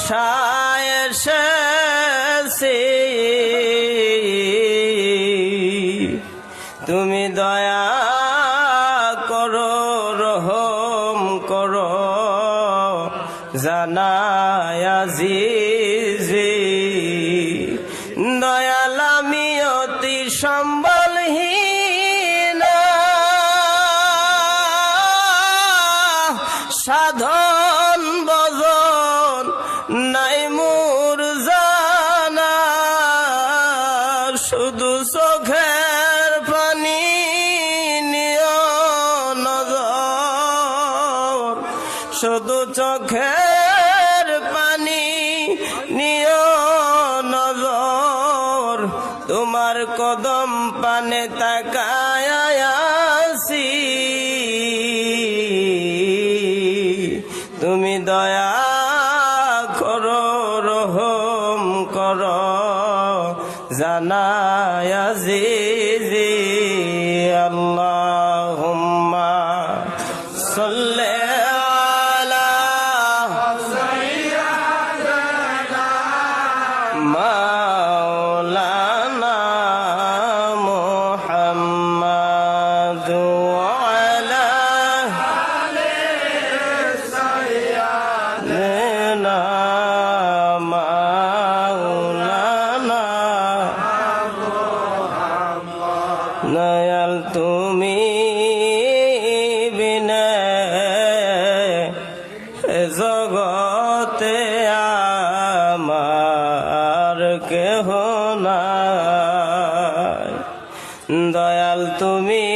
আশায় এসেছি তুমি দয়া করো রহম করো জানায় আজিজি দয়াল আমি অতি সম্বলহীন সাধন বজন নাই মোর জানা শুধু চোখের পানি নিও নজর শুধু চোখের পানি নিও নজর তোমার কদম পানে তাকায় আছি তুমি দয়া করো রহম করো জানায় আজিজি আল্লাহুম্মা সাল্লি আলা মাওলানা মুহাম্মাদ ওয়া আলা আলিনা মাওলানা দয়াল তুমি বিনে জগতে আমার কেহ নাই দয়াল তুমি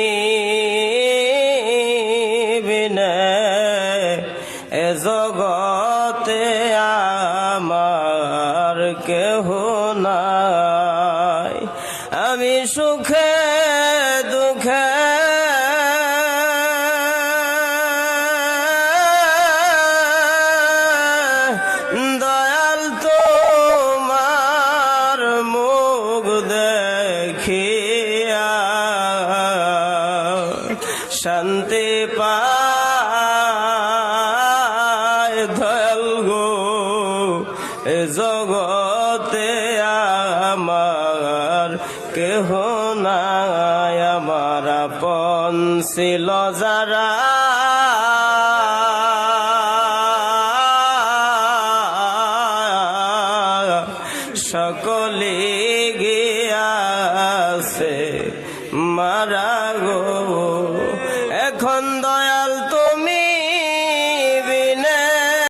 বিনে জগতে আমার কেহ নাই আমি সুখে দুঃখে দয়াল তোমার মুখ দেখিয়া শান্তি পায় দয়াল গো এ জগতে আমার কেহ নাই আমার আপন ছিল যারা সকলে